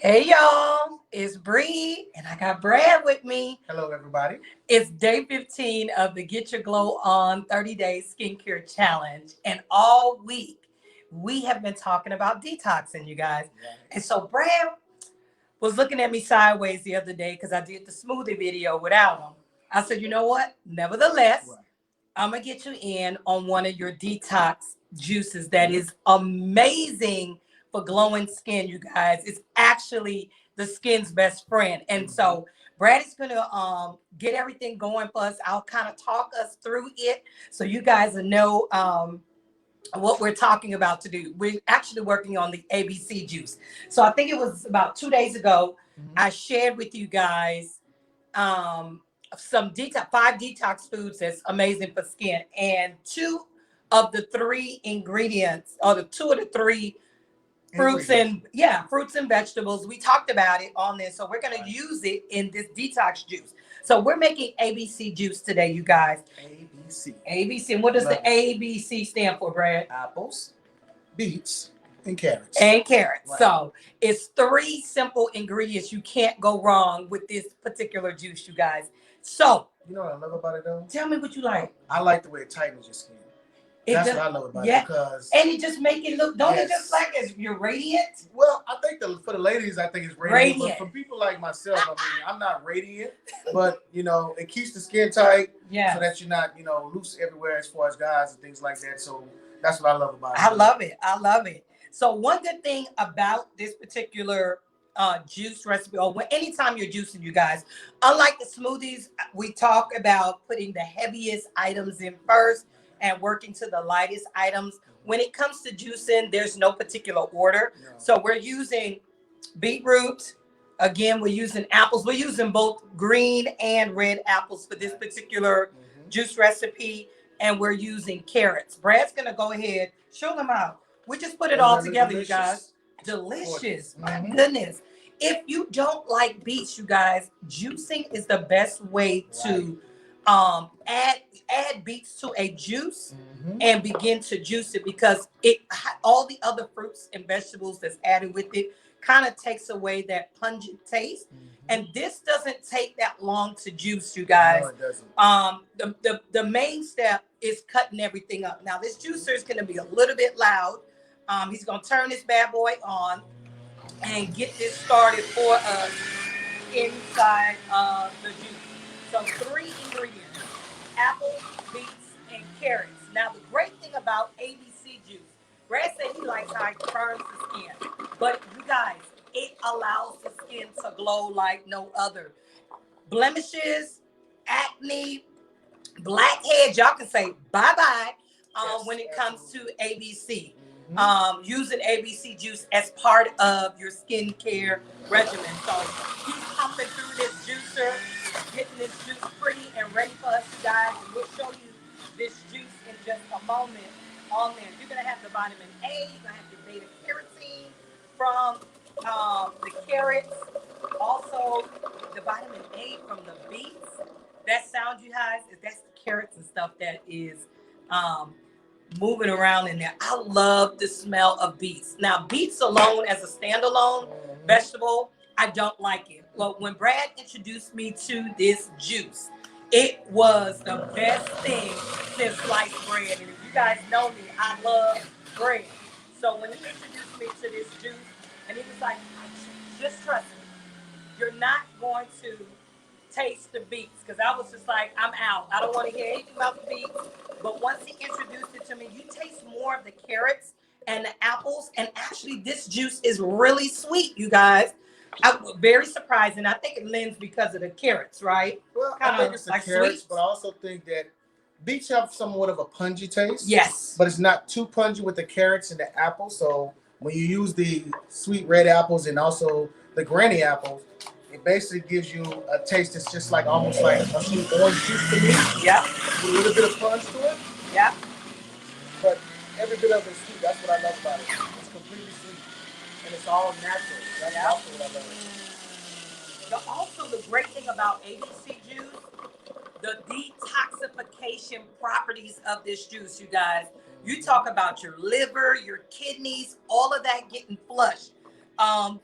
Hey y'all, it's Bree and I got Brad with me. Hello, everybody. It's day 15 of the Get Your Glow On 30-Day Skincare Challenge. And all week we have been talking about detoxing, you guys. Right. And so Brad was looking at me sideways the other day because I did the smoothie video without him. I said, you know what? Nevertheless, Right. I'm gonna get you in on one of your detox juices that is amazing for glowing skin, you guys. It's actually the skin's best friend. And so Brad is gonna get everything going for us. I'll kind of talk us through it so you guys will know what we're talking about to do. We're actually working on the ABC juice. So I think it was about 2 days ago, I shared with you guys um, some detox, 5 detox foods that's amazing for skin, and two of the three ingredients, or the two of the three fruits and vegetables. We talked about it on this, so we're going to use it in this detox juice. So we're making ABC juice today, you guys. ABC. ABC, and what does the ABC stand for, Brad? Apples, beets, and carrots. And carrots. Right. So it's 3 simple ingredients. You can't go wrong with this particular juice, you guys. So You know what I love about it, though? tell me what you like. I like the way it tightens your skin. That's what I love about it because and it just make it look. Don't it just like as you're radiant? well, I think for the ladies, I think it's radiant. But for people like myself, I mean, I'm not radiant, but it keeps the skin tight, so that you're not loose everywhere as far as guys and things like that. So that's what I love about it. I love it. I love it. So one good thing about this particular juice recipe, or anytime you're juicing, you guys, unlike the smoothies, we talk about putting the heaviest items in first and working to the lightest items. When it comes to juicing, there's no particular order. No. So we're using beetroot. Again, we're using apples. We're using both green and red apples for this particular juice recipe. And we're using carrots. Brad's going to go ahead, show them out. We just put it all together, you guys. Delicious. My goodness. If you don't like beets, you guys, juicing is the best way to add beets to a juice and begin to juice it, because all the other fruits and vegetables that's added with it kind of takes away that pungent taste. And this doesn't take that long to juice, you guys. No, it doesn't. The main step is cutting everything up. Now this juicer is going to be a little bit loud. He's going to turn this bad boy on and get this started for us inside of the juice. So 3 ingredients: apples, beets, and carrots. Now the great thing about ABC juice, Brad said he likes how it burns the skin, but you guys, it allows the skin to glow like no other. Blemishes, acne, blackheads, y'all can say bye-bye when it comes to ABC. Using ABC juice as part of your skincare regimen. So he's pumping through this juicer, getting this juice pretty and ready for us, guys. And we'll show you this juice in just a moment on there. You're going to have the vitamin A, you're going to have your beta carotene from the carrots, also the vitamin A from the beets. That sound, you guys, that's the carrots and stuff that is moving around in there. I love the smell of beets. Now, beets alone as a standalone vegetable, I don't like it. But when Brad introduced me to this juice, it was the best thing since sliced bread. And if you guys know me, I love bread. So when he introduced me to this juice, and he was like, just trust me, you're not going to taste the beets, because I was just like, I'm out. I don't want to hear anything about the beets. But once he introduced it to me, you taste more of the carrots and the apples. And actually, this juice is really sweet, you guys. Very surprising. I think it lends because of the carrots, right? Well, I think it's the carrots, but I also think that beets have somewhat of a pungy taste. Yes. But it's not too pungy with the carrots and the apples. So when you use the sweet red apples and also the granny apples, it basically gives you a taste that's just like almost like a sweet orange juice to me. Yeah. With a little bit of punch to it. Yeah. But every bit of it is sweet. That's what I love about it. It's completely sweet. And it's all natural. That's also what I love. Also, the great thing about ABC juice, the detoxification properties of this juice, you guys. You talk about your liver, your kidneys, all of that getting flushed.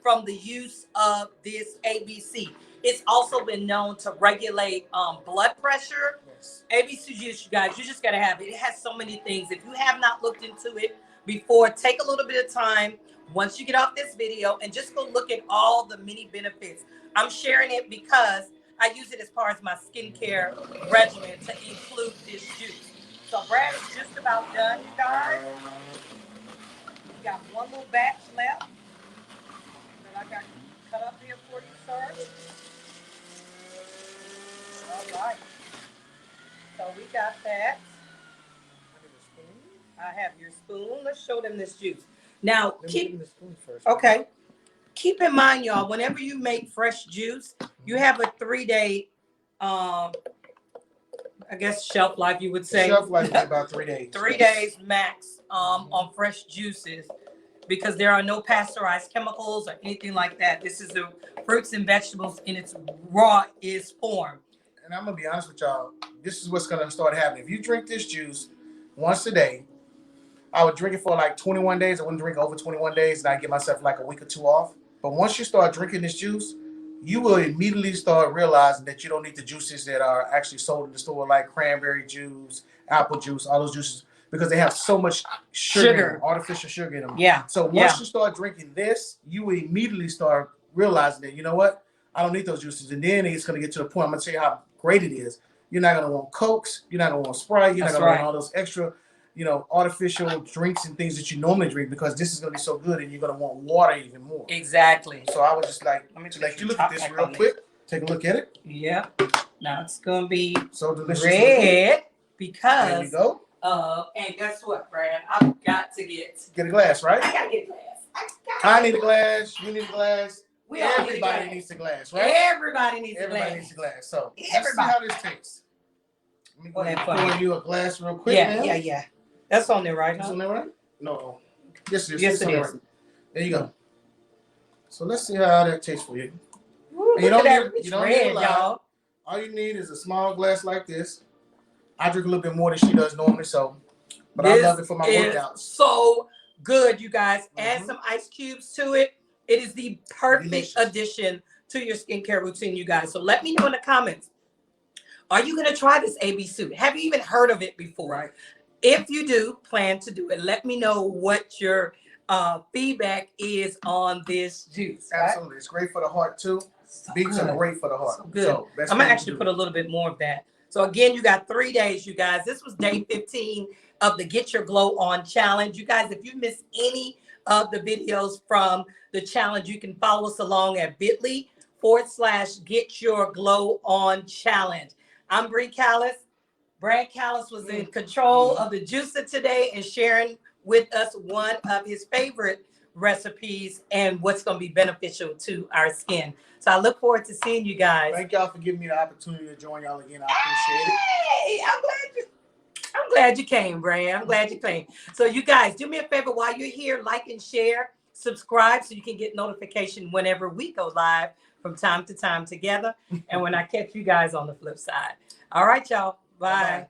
from the use of this ABC. It's also been known to regulate blood pressure. Yes. ABC juice, you guys, you just got to have it. It has so many things. If you have not looked into it before, take a little bit of time once you get off this video and just go look at all the many benefits. I'm sharing it because I use it as part of my skincare regimen to include this juice. So Brad is just about done, you guys. We got one little batch left that I got cut up here for you, sir. All right. So we got that. I have your spoon. Let's show them this juice. Now, keep the spoon first. Okay. Keep in mind, y'all, whenever you make fresh juice, you have a 3-day, I guess, shelf life, you would say. Shelf life is about 3 days. 3 days max on fresh juices, because there are no pasteurized chemicals or anything like that. This is the fruits and vegetables in its rawest form. And I'm going to be honest with y'all. This is what's going to start happening. If you drink this juice once a day, I would drink it for like 21 days. I wouldn't drink over 21 days, and I give myself like a week or two off. But once you start drinking this juice, you will immediately start realizing that you don't need the juices that are actually sold in the store, like cranberry juice, apple juice, all those juices, because they have so much sugar. Artificial sugar in them. Yeah. So once you start drinking this, you will immediately start realizing that, you know what? I don't need those juices. And then it's going to get to the point, I'm going to tell you how great it is. You're not going to want Cokes. You're not going to want Sprite. You're not going to want all those extra, artificial drinks and things that you normally drink, because this is going to be so good, and you're going to want water even more. Exactly. So I was just like, let you look at this real quick. Take a look at it. Yeah. Now it's going to be so delicious red because there you go. And guess what, Brad? I've got to get a glass, right? I got to get a glass. I need a glass. You need a glass. Everybody needs a glass, right? Everybody needs a glass. Everybody needs a glass. So let's see how this tastes. Let me go ahead and pour you a glass real quick. Yeah. That's on there, right? That's on there, right? No. Yes, it is. Yes, it is. Right. There you go. So let's see how that tastes for you. Ooh, you don't need a lot. Y'all. All you need is a small glass like this. I drink a little bit more than she does normally, but I love it for my workouts. So good, you guys. Add some ice cubes to it. It is the perfect addition to your skincare routine, you guys. So let me know in the comments. Are you going to try this ABC? Have you even heard of it before? Right. If you do plan to do it, let me know what your feedback is on this juice. Right? Absolutely. It's great for the heart, too. Beets are great for the heart. So good. So I'm going to actually put a little bit more of that. So again, you got 3 days, you guys. This was day 15 of the Get Your Glow On Challenge. You guys, if you missed any of the videos from the challenge, you can follow us along at bit.ly/Get Your Glow On Challenge. I'm Bree Callis. Brad Callis was in control of the juicer today and sharing with us one of his favorite recipes and what's going to be beneficial to our skin. So I look forward to seeing you guys. Thank y'all for giving me the opportunity to join y'all again. I appreciate it. Hey, I'm glad you came, Brad. I'm glad you came. So you guys, do me a favor while you're here, like and share, subscribe so you can get notification whenever we go live from time to time together. And when I catch you guys on the flip side. All right, y'all. Bye. Bye-bye.